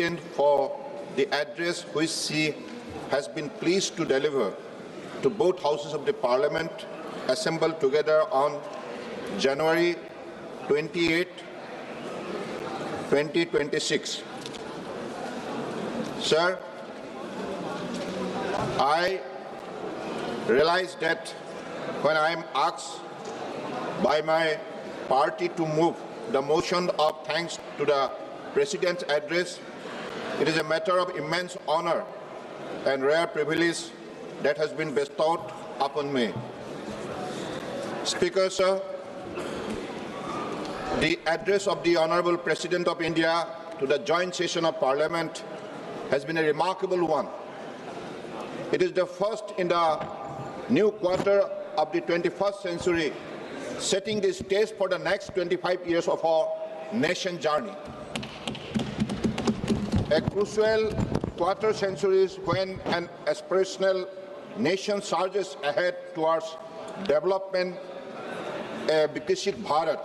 President for the address which she has been pleased to deliver to both houses of the Parliament assembled together on January 28, 2026. Sir, I realize that when I am asked by my party to move the motion of thanks to the President's address, it is a matter of immense honor and rare privilege that has been bestowed upon me. Speaker, sir, the address of the Honorable President of India to the joint session of Parliament has been a remarkable one. It is the first in the new quarter of the 21st century, setting the stage for the next 25 years of our nation journey. A crucial quarter century when an aspirational nation surges ahead towards development, a Viksit Bharat.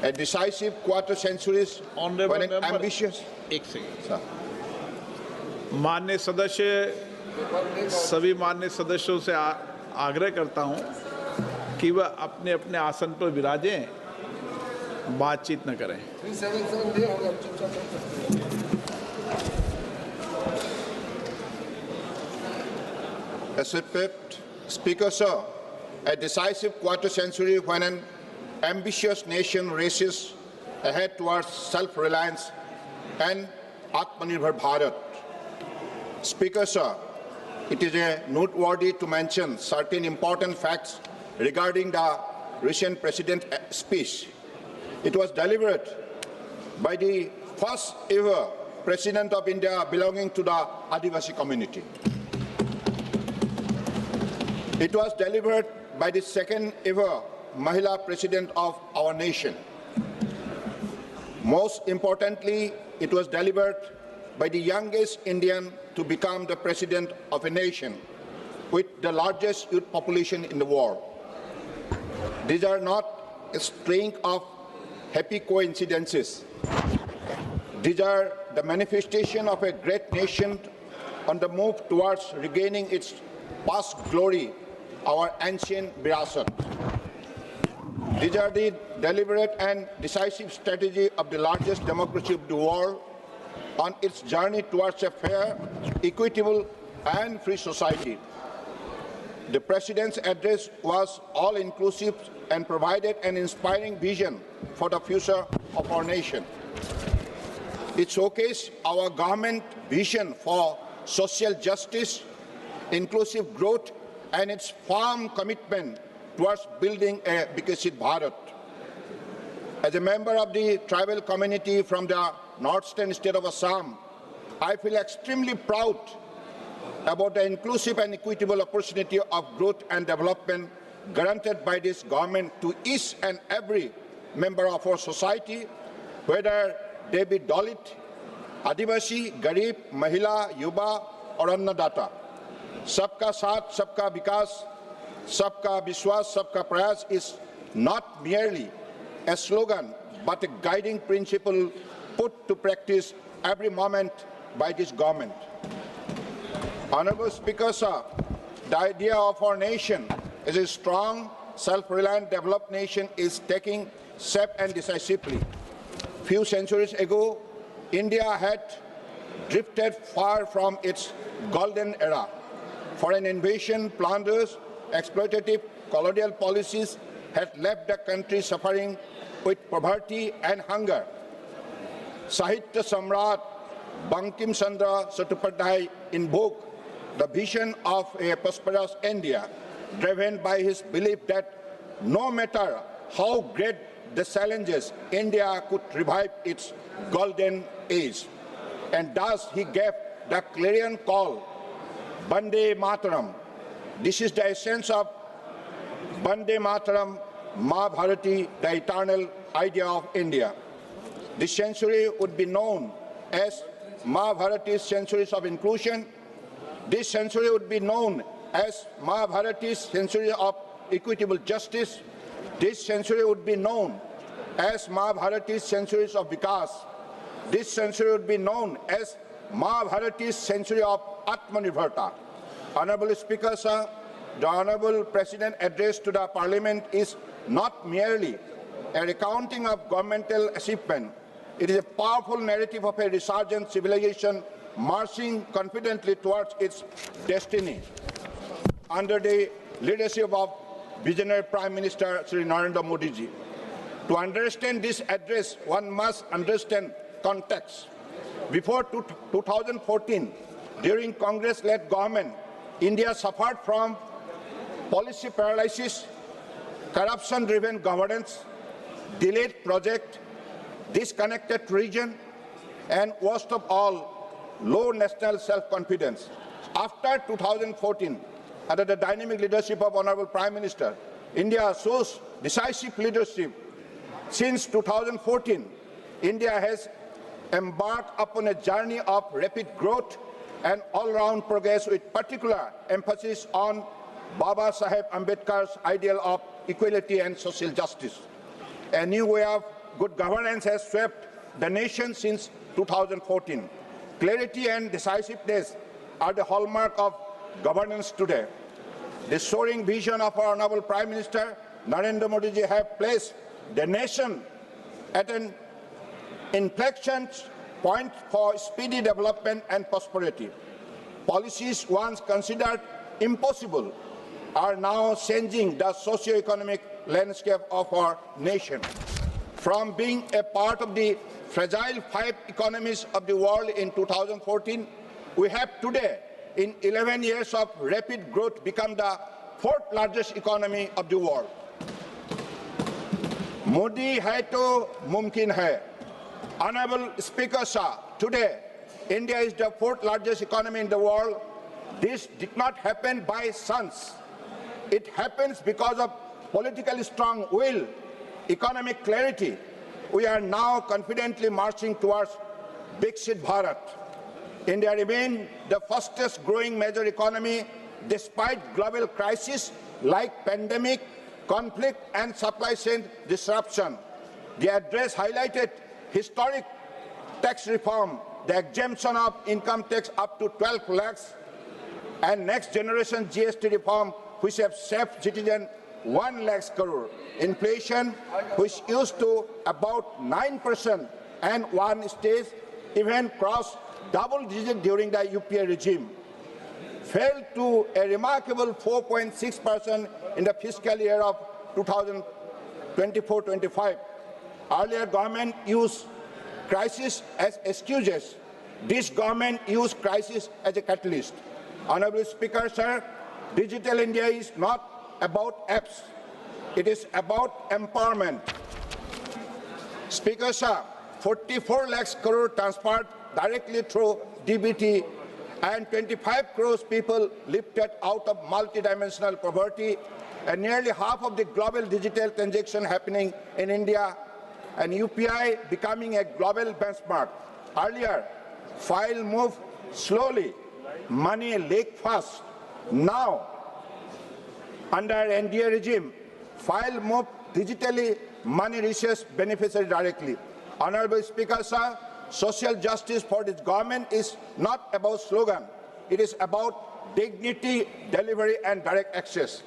A decisive quarter centuries when an ambitious... एक second माननीय सदस्य, सभी माननीय सदस्यों से आग्रह करता हूं कि वह अपने अपने आसन पर विराजें, बातचीत न करें। Speaker, sir, a decisive quarter century when an ambitious nation races ahead towards self-reliance and Atmanirbhar Bharat. Speaker, sir, it is noteworthy to mention certain important facts regarding the recent President's speech. It was delivered by the first ever President of India belonging to the Adivasi community. It was delivered by the second ever Mahila President of our nation. Most importantly, it was delivered by the youngest Indian to become the President of a nation with the largest youth population in the world. These are not a string of happy coincidences. These are the manifestation of a great nation on the move towards regaining its past glory, our ancient virasat. These are the deliberate and decisive strategy of the largest democracy of the world on its journey towards a fair, equitable, and free society. The President's address was all-inclusive and provided an inspiring vision for the future of our nation. It showcased our government vision for social justice, inclusive growth, and its firm commitment towards building a Viksit Bharat. As a member of the tribal community from the northeastern state of Assam, I feel extremely proud about the inclusive and equitable opportunity of growth and development granted by this government to each and every member of our society, whether they be Dalit, Adivasi, Garib, Mahila, Yuva, or Annadata. Sabka Saath, Sabka Vikas, Sabka Vishwas, Sabka Prayas is not merely a slogan, but a guiding principle put to practice every moment by this government. Honorable Speaker, sir, the idea of our nation as a strong, self-reliant, developed nation is taking shape and decisively. Few centuries ago, India had drifted far from its golden era. Foreign invasion, plunders, exploitative colonial policies had left the country suffering with poverty and hunger. Sahitya Samrat Bankim Chandra Chattopadhyay invoked the vision of a prosperous India, driven by his belief that no matter how great the challenges, India could revive its golden age. And thus he gave the clarion call, Vande Mataram. This is the essence of Vande Mataram, Ma Bharati, the eternal idea of India. This century would be known as Ma Bharati's centuries of inclusion. This century would be known as Ma Bharati's century of equitable justice. This century would be known as Ma Bharati's centuries of Vikas. This century would be known as Mahabharati's century of Atmanirbharta. Honorable Speaker, sir, the Honorable President address to the Parliament is not merely a recounting of governmental achievement. It is a powerful narrative of a resurgent civilization marching confidently towards its destiny under the leadership of visionary Prime Minister Sri Narendra Modi ji. To understand this address, one must understand context. Before 2014, during Congress-led government, India suffered from policy paralysis, corruption-driven governance, delayed project, disconnected region, and worst of all, low national self-confidence. After 2014, under the dynamic leadership of Honorable Prime Minister, India shows decisive leadership. Since 2014, India has embarked upon a journey of rapid growth and all-round progress with particular emphasis on Baba Saheb Ambedkar's ideal of equality and social justice. A new way of good governance has swept the nation since 2014. Clarity and decisiveness are the hallmark of governance today. The soaring vision of our Honorable Prime Minister Narendra Modi ji have placed the nation at an inflection point for speedy development and prosperity. Policies once considered impossible are now changing the socio-economic landscape of our nation. From being a part of the fragile 5 economies of the world in 2014, we have today, in 11 years of rapid growth, become the 4th largest economy of the world. Modi hai to mumkin hai. Honorable Speaker, sir, today India is the 4th largest economy in the world. This did not happen by chance. It happens because of politically strong will, economic clarity. We are now confidently marching towards Viksit Bharat. India remains the fastest growing major economy despite global crises like pandemic, conflict and supply chain disruption. The address highlighted historic tax reform, the exemption of income tax up to 12 lakhs, and next generation GST reform, which have saved citizens 1 lakh crore. Inflation, which used to about 9% and one stage even crossed double digit during the UPA regime, fell to a remarkable 4.6% in the fiscal year of 2024-25. Earlier government used crisis as excuses. This government used crisis as a catalyst. Honorable Speaker, sir, Digital India is not about apps. It is about empowerment. Speaker, sir, 44 lakhs crore transferred directly through DBT and 25 crores people lifted out of multidimensional poverty, and nearly half of the global digital transaction happening in India, and UPI becoming a global benchmark. Earlier, file moved slowly, money leaked fast. Now, under NDA regime, file moved digitally, money reaches beneficiary directly. Honorable Speaker, sir, social justice for this government is not about slogan. It is about dignity, delivery, and direct access.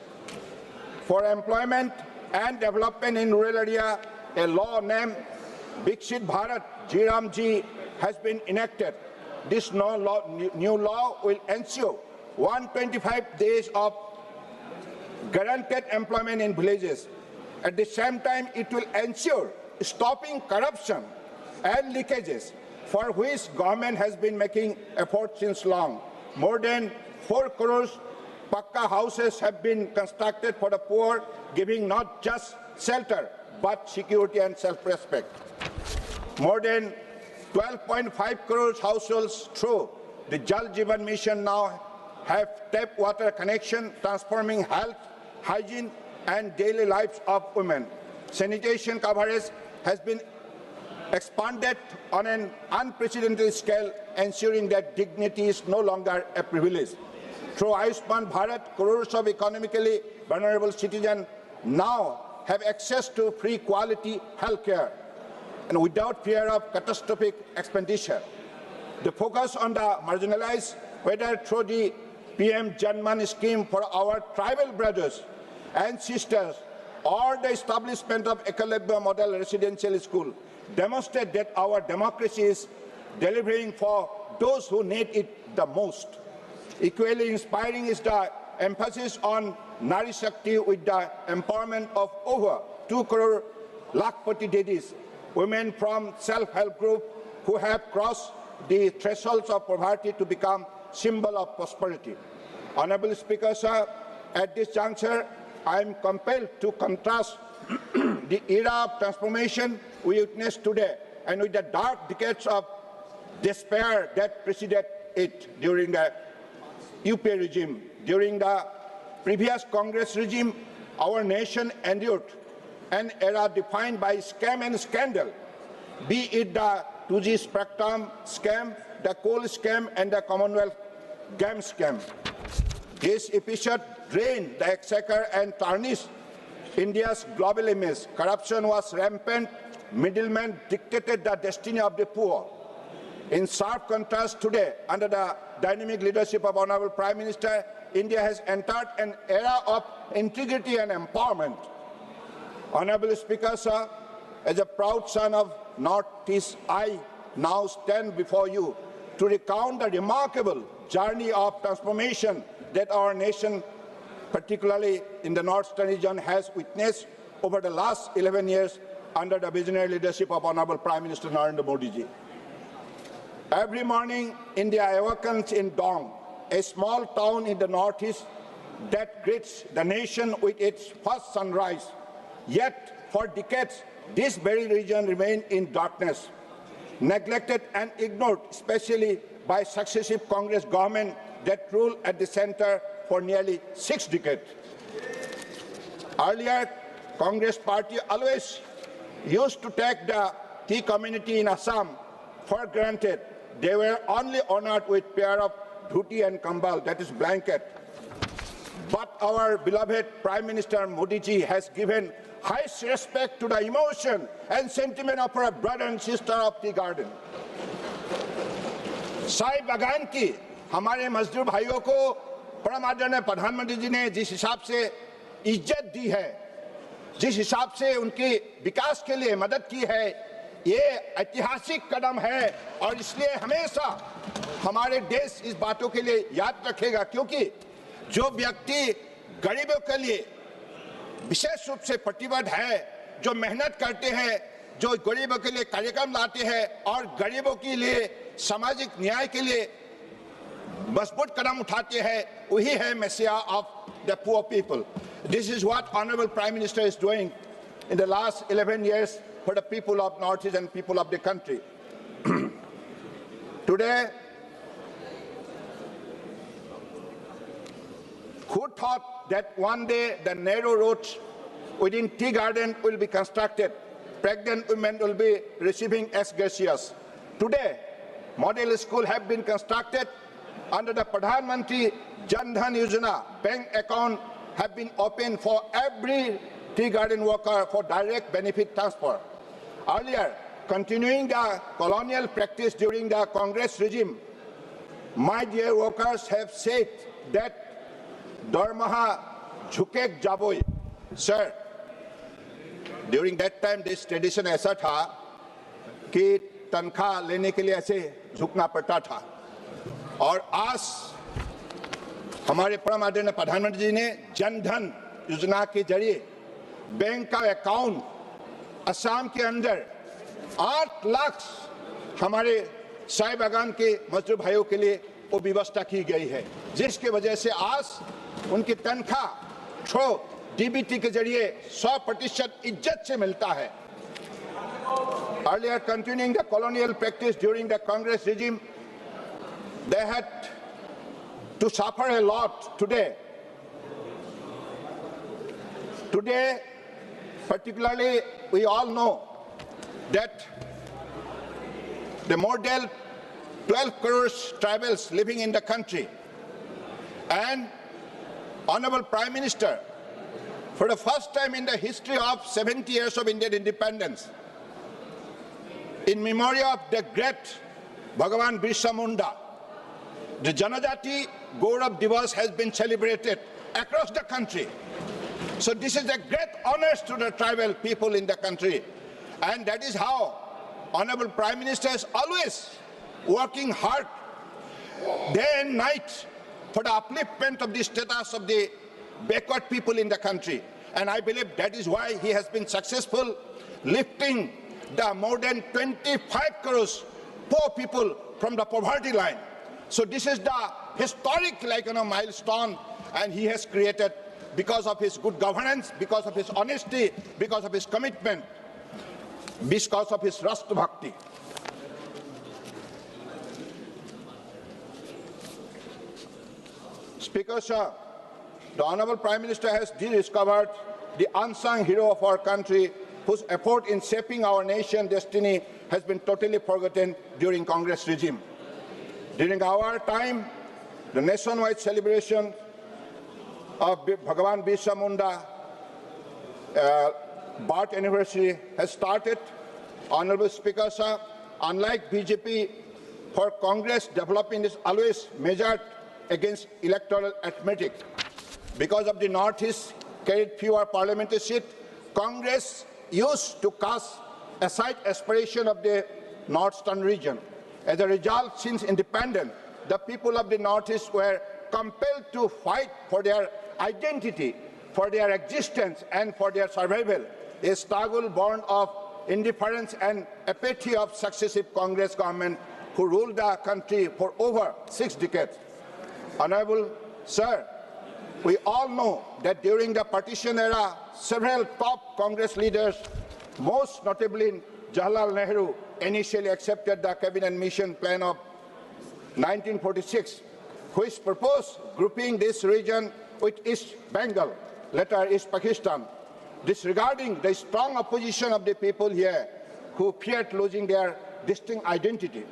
For employment and development in rural area, a law named Viksit Bharat G has been enacted. This new law will ensure 125 days of guaranteed employment in villages. At the same time, it will ensure stopping corruption and leakages, for which government has been making efforts since long. More than 4 crores Pakka houses have been constructed for the poor, giving not just shelter, but security and self-respect. More than 12.5 crores households through the Jal Jeevan Mission now have tap water connection, transforming health, hygiene, and daily lives of women. Sanitation coverage has been expanded on an unprecedented scale, ensuring that dignity is no longer a privilege. Through Ayushman Bharat, crores of economically vulnerable citizens now have access to free quality health care. and without fear of catastrophic expenditure. The focus on the marginalized, whether through the PM Janman scheme for our tribal brothers and sisters or the establishment of Ekalabya Model Residential School, demonstrate that our democracy is delivering for those who need it the most. Equally inspiring is the emphasis on Nari Shakti with the empowerment of over 2 crore Lakhpati Dedis, women from self-help group who have crossed the thresholds of poverty to become symbol of prosperity. Honorable Speaker, sir, at this juncture, I am compelled to contrast the era of transformation we witness today and with the dark decades of despair that preceded it during the UP regime. During the previous Congress regime, our nation endured an era defined by scam and scandal, be it the 2G Spectrum scam, the coal scam, and the Commonwealth Games scam. This episode drained the exchequer and tarnished India's global image. Corruption was rampant. Middlemen dictated the destiny of the poor. In sharp contrast today, under the dynamic leadership of Honorable Prime Minister, India has entered an era of integrity and empowerment. Honorable Speaker, sir, as a proud son of Northeast, I now stand before you to recount the remarkable journey of transformation that our nation, particularly in the Northeastern region, has witnessed over the last 11 years under the visionary leadership of Honorable Prime Minister Narendra Modi ji. Every morning, India awakens in dawn, a small town in the Northeast that greets the nation with its first sunrise. Yet, for decades, this very region remained in darkness, neglected and ignored, especially by successive Congress governments that ruled at the center for nearly 6 decades. Earlier, Congress party always used to take the Tea community in Assam for granted. They were only honored with pair of dhuti and kambal, that is blanket. But our beloved Prime Minister Modi ji has given highest respect to the emotion and sentiment of our brother and sister of tea garden. Sai बागान की हमारे मजदूर भाइयों को परम आदरणीय प्रधानमंत्री जी ने जिस हिसाब से इज्जत दी है, जिस हिसाब से उनके विकास के लिए मदद की है, ये ऐतिहासिक कदम है और इसलिए हमेशा हमारे देश इस बातों के लिए याद रखेगा, क्योंकि जो व्यक्ति गरीबों के लिए विशेष रूप से प्रतिबद्ध है, जो मेहनत करते हैं, जो गरीबों के लिए कार्यक्रम लाते हैं और गरीबों के लिए सामाजिक न्याय के लिए मजबूत कदम उठाते हैं, वही है Moesia of the poor people. This is what Honorable Prime Minister is doing in the last 11 years for the people of Northeast and people of the country. Today, who thought that one day the narrow roads within tea garden will be constructed, pregnant women will be receiving ex gracias. Today, model schools have been constructed under the Pradhan Mantri Jan Dhan Yojana. Bank account have been opened for every tea garden worker for direct benefit transfer. Earlier, continuing the colonial practice during the Congress regime, my dear workers have said that Darmaha Jhukek Jaboi. Sir, during that time this tradition ऐसा था कि तनख्वाह लेने के लिए ऐसे झुकना पड़ता था, और आज हमारे परम आदरणीय प्रधानमंत्री जी ने जन धन योजना के जरिए बैंक का अकाउंट असम के अंदर 8 लाख हमारे चाय बागान के मजदूर भाइयों के लिए वो व्यवस्था की गई है, जिसके वजह से आज उनकी तनख्वाह थ्रू डीबीटी के जरिए 100% इज्जत से मिलता है. Earlier, continuing the colonial practice during the Congress regime, they had to suffer a lot today. Today, particularly, we all know that the more than 12 crore tribals living in the country, and Honorable Prime Minister, for the first time in the history of 70 years of Indian independence, in memory of the great Bhagavan Birsa Munda. The Janajati Gaurav Divas has been celebrated across the country. So this is a great honor to the tribal people in the country. And that is how Honorable Prime Minister is always working hard day and night for the upliftment of the status of the backward people in the country. And I believe that is why he has been successful lifting the more than 25 crores poor people from the poverty line. So this is the historic milestone, and he has created because of his good governance, because of his honesty, because of his commitment, because of his Rashtra Bhakti. Speaker, sir, the Honorable Prime Minister has rediscovered the unsung hero of our country, whose effort in shaping our nation's destiny has been totally forgotten during Congress regime. During our time, the nationwide celebration of Bhagavan Birsa Munda birth anniversary has started. Honorable Speaker, sir, unlike BJP, for Congress, development is always measured against electoral arithmetic. Because of the Northeast carried fewer parliamentary seats, Congress used to cast aside aspiration of the Northeastern region. As a result, since independence, the people of the Northeast were compelled to fight for their identity, for their existence, and for their survival, a struggle born of indifference and apathy of successive Congress government who ruled the country for over 6 decades. Honorable Sir, we all know that during the partition era, several top Congress leaders, most notably Jawaharlal Nehru, initially accepted the cabinet mission plan of 1946, which proposed grouping this region with East Bengal, later East Pakistan, disregarding the strong opposition of the people here who feared losing their distinct identity.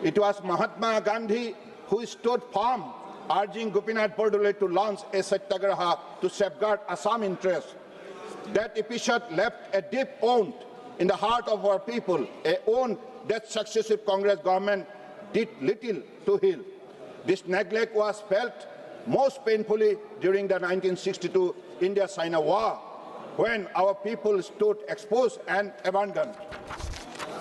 It was Mahatma Gandhi who stood firm, urging Gopinath Bordole to launch a satyagraha to safeguard Assam interests. That episode left a deep wound in the heart of our people, a wound that successive Congress government did little to heal. This neglect was felt most painfully during the 1962 India-China war, when our people stood exposed and abandoned.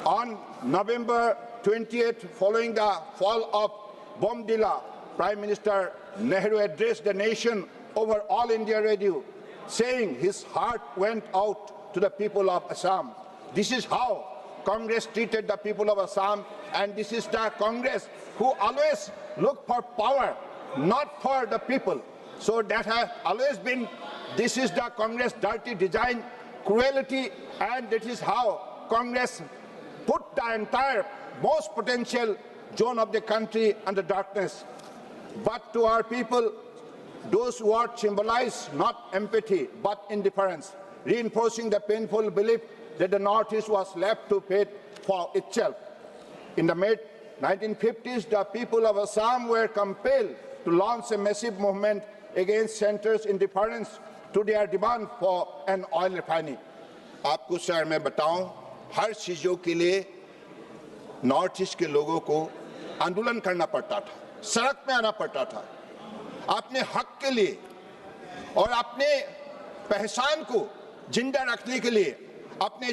On November 28th, following the fall of Bomdila, Prime Minister Nehru addressed the nation over All India Radio, saying his heart went out to the people of Assam. This is how Congress treated the people of Assam, and this is the Congress who always looked for power, not for the people. So that has always been, this is the Congress dirty design, cruelty, and that is how Congress put the entire most potential zone of the country under darkness. But to our people, those words symbolize not empathy, but indifference, reinforcing the painful belief that the Northeast was left to fend for itself. In the mid-1950s, the people of Assam were compelled to launch a massive movement against center's indifference to their demand for an oil refinery. आपको sir मैं बताऊं, हर चीजों के लिए north east के लोगों को आंदोलन करना पड़ता था, सड़क में आना पड़ता था, अपने हक के लिए और अपने पहचान को जिंदा रखने के लिए, अपने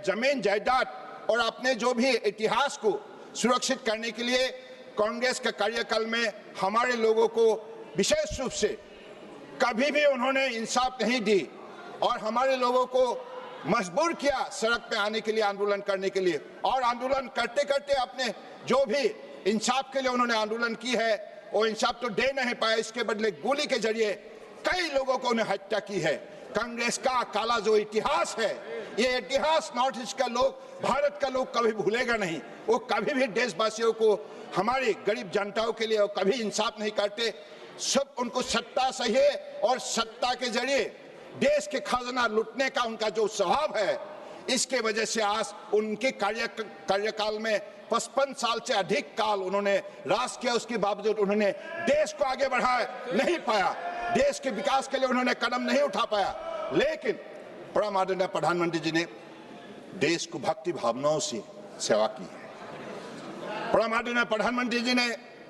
जमीन जायदाद और अपने जो भी इतिहास को सुरक्षित करने के लिए कांग्रेस के कार्यकाल में हमारे लोगों को विशेष रूप से कभी भी उन्होंने इंसाफ नहीं दी और हमारे लोगों को मजबूर किया सड़क पे आने के लिए, आंदोलन करने के लिए, और आंदोलन करते करते अपने जो भी इंसाफ के लिए उन्होंने आंदोलन की है वो इंसाफ तो दे नहीं पाए, इसके बदले गोली के जरिए कई लोगों को उन्हें हत्या की है। कांग्रेस का काला जो इतिहास है, ये इतिहास नॉर्थ ईस्ट का लोग, भारत का लोग कभी भूलेगा नहीं। वो कभी भी देशवासियों को, हमारी गरीब जनताओं के लिए वो कभी इंसाफ नहीं करते। सब उनको सत्ता चाहिए और सत्ता के जरिए देश के खजाना लूटने का उनका जो स्वभाव है, इसके वजह से आज उनके कार्यकाल में 55 साल से अधिक काल उन्होंने राज किया, उसके बावजूद उन्होंने देश को आगे बढ़ा नहीं पाया, देश के विकास के लिए उन्होंने कदम नहीं उठा पाया। लेकिन परम आदरणीय प्रधानमंत्री जी ने देश को भक्ति भावनाओं से सेवा की है। परमादरणीय प्रधानमंत्री जी ने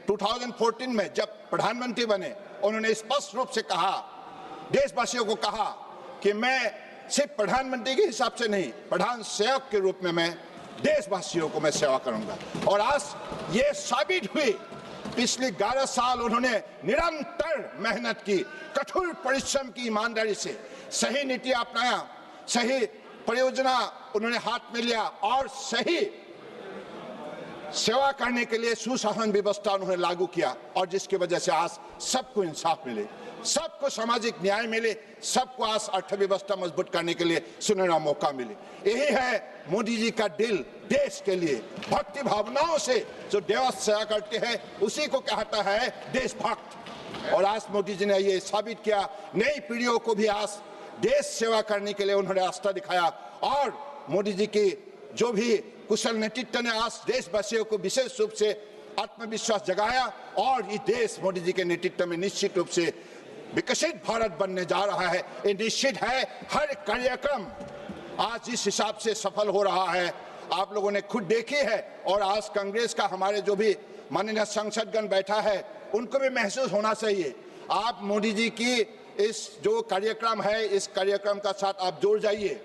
2014 में जब प्रधानमंत्री बने, उन्होंने स्पष्ट रूप से कहा, देशवासियों को कहा कि मैं सिर्फ प्रधानमंत्री के हिसाब से नहीं, प्रधान सेवक के रूप में मैं देशवासियों को मैं सेवा करूंगा। और आज ये साबित हुई, पिछले 11 साल उन्होंने निरंतर मेहनत की, कठोर परिश्रम की, ईमानदारी से सही नीति अपनाया, सही परियोजना उन्होंने हाथ में लिया और सही सेवा करने के लिए सुशासन व्यवस्था उन्होंने लागू किया, और जिसकी वजह से आज सबको इंसाफ मिले, सबको सामाजिक न्याय मिले, सबको आज अर्थव्यवस्था मजबूत करने के लिए सुनहरा मौका मिले। यही है मोदी जी का दिल, देश के लिए भक्ति भावनाओं से जो देश सेवा करते हैं उसी को कहता है देशभक्त। और आज मोदी जी ने ये साबित किया, नई पीढ़ियों को भी आज देश सेवा करने के लिए उन्होंने रास्ता दिखाया, और मोदी जी की जो भी कुशल नेतृत्व ने आज देशवासियों को विशेष रूप से आत्मविश्वास जगाया, और ये देश मोदी जी के नेतृत्व में निश्चित रूप से विकसित भारत बनने जा रहा है। ये निश्चित है। हर कार्यक्रम आज जिस हिसाब से सफल हो रहा है आप लोगों ने खुद देखी है, और आज कांग्रेस का हमारे जो भी माननीय सांसदगण बैठा है उनको भी महसूस होना चाहिए। आप मोदी जी की इस जो कार्यक्रम है, इस कार्यक्रम का साथ आप जुड़ जाइए।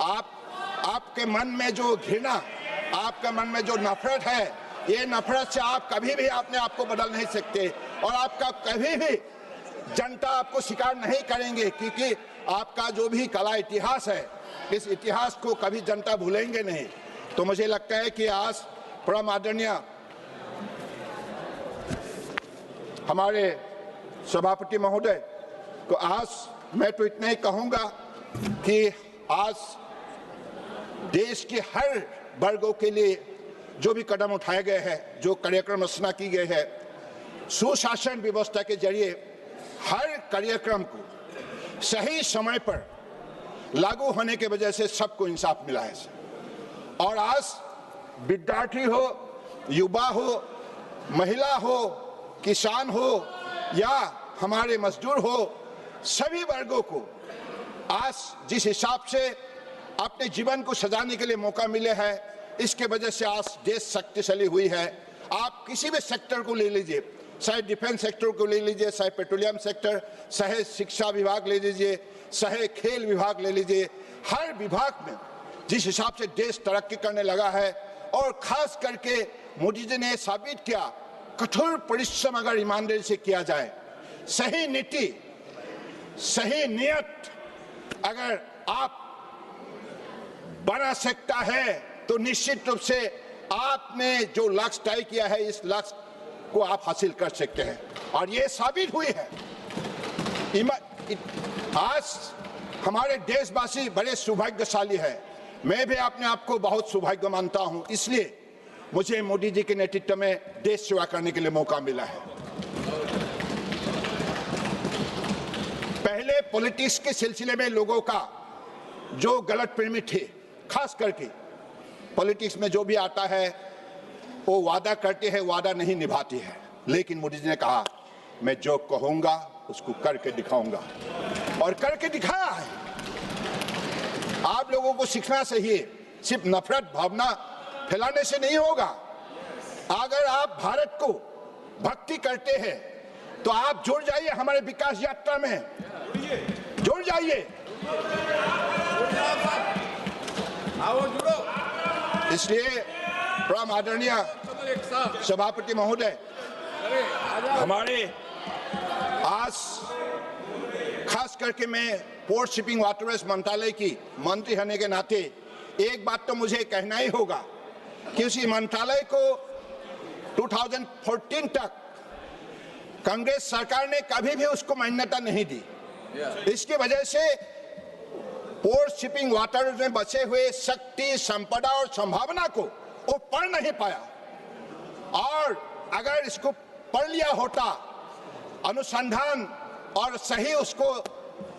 आपके मन में जो घृणा, आपके मन में जो नफरत है, ये नफरत से आप कभी भी अपने आप को बदल नहीं सकते, और आपका कभी भी जनता आपको स्वीकार नहीं करेंगे, क्योंकि आपका जो भी कला इतिहास है, इस इतिहास को कभी जनता भूलेंगे नहीं। तो मुझे लगता है कि आज परम आदरणीय हमारे सभापति महोदय को आज मैं तो इतना ही कहूंगा कि आज देश के हर वर्गों के लिए जो भी कदम उठाए गए हैं, जो कार्यक्रम रचना की गई है, सुशासन व्यवस्था के जरिए हर कार्यक्रम को सही समय पर लागू होने के वजह से सबको इंसाफ मिला है। और आज विद्यार्थी हो, युवा हो, महिला हो, किसान हो या हमारे मजदूर हो, सभी वर्गों को आज जिस हिसाब से अपने जीवन को सजाने के लिए मौका मिले है, इसके वजह से आज देश शक्तिशाली हुई है। आप किसी भी सेक्टर को ले लीजिए, चाहे डिफेंस सेक्टर को ले लीजिए, चाहे पेट्रोलियम सेक्टर, चाहे शिक्षा विभाग ले लीजिए, चाहे खेल विभाग ले लीजिए, हर विभाग में जिस हिसाब से देश तरक्की करने लगा है, और खास करके मोदी जी ने साबित किया, कठोर परिश्रम अगर ईमानदारी से किया जाए, सही नीति, सही नियत अगर आप बना सकता है, तो निश्चित रूप से आपने जो लक्ष्य तय किया है, इस लक्ष्य को आप हासिल कर सकते हैं। और ये साबित हुई है। आज हमारे देशवासी बड़े सौभाग्यशाली हैं। मैं भी अपने आप को बहुत सौभाग्य मानता हूं, इसलिए मुझे मोदी जी के नेतृत्व में देश सेवा करने के लिए मौका मिला है। पहले पॉलिटिक्स के सिलसिले में लोगों का जो गलत फहमी थी, खास करके पॉलिटिक्स में जो भी आता है वो वादा करते हैं, वादा नहीं निभाती है। लेकिन मोदी जी ने कहा, मैं जो कहूंगा उसको करके दिखाऊंगा, और करके दिखाया है। आप लोगों को सीखना चाहिए, सिर्फ नफरत भावना फैलाने से नहीं होगा। अगर आप भारत को भक्ति करते हैं तो आप जुड़ जाइए हमारे विकास यात्रा में, जुड़ जाइए। इसलिए परम आदरणीय सभापति महोदय, हमारे आज खास करके मैं पोर्ट शिपिंग वाटरवेज मंत्रालय की मंत्री होने के नाते एक बात तो मुझे कहना ही होगा कि उसी मंत्रालय को 2014 तक कांग्रेस सरकार ने कभी भी उसको मान्यता नहीं दी। इसकी वजह से पोर्ट शिपिंग वाटर में बचे हुए शक्ति, संपदा और संभावना को वो पढ़ नहीं पाया, और अगर इसको पढ़ लिया होता, अनुसंधान और सही उसको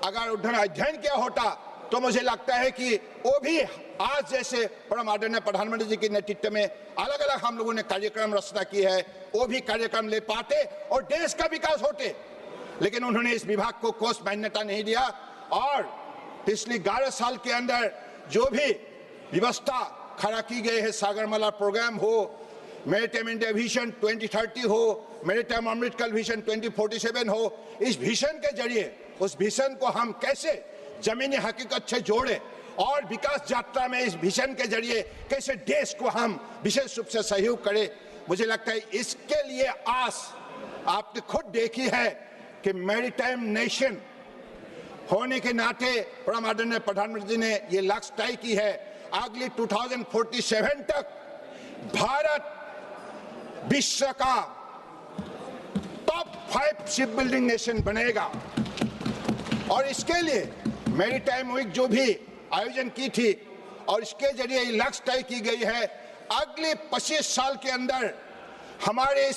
अगर उन्होंने अध्ययन किया होता, तो मुझे लगता है कि वो भी आज जैसे परम आदरणीय प्रधानमंत्री जी के नेतृत्व में अलग अलग हम लोगों ने कार्यक्रम रचना की है, वो भी कार्यक्रम ले पाते और देश का विकास होते। लेकिन उन्होंने इस विभाग को कोष मान्यता नहीं दिया, और पिछले 11 साल के अंदर जो भी व्यवस्था खड़ा की गई है, सागरमाला प्रोग्राम हो, मैरीटाइम इंडिया विजन 2030 हो, मैरीटाइम अमृतकाल विजन 2047 हो, इस विजन के जरिए उस विजन को हम कैसे जमीनी हकीकत से जोड़े और विकास यात्रा में इस विजन के जरिए कैसे देश को हम विशेष रूप से सहयोग करें, मुझे लगता है इसके लिए आस आपने खुद देखी है कि मैरीटाइम नेशन होने के नाते आदरणीय प्रधानमंत्री ने ये लक्ष्य तय की है, अगले 2047 तक भारत विश्व का टॉप 5 शिप बिल्डिंग नेशन बनेगा। और इसके लिए मैरीटाइम वीक जो भी आयोजन की थी और इसके जरिए लक्ष्य तय की गई है, अगले 25 साल के अंदर हमारे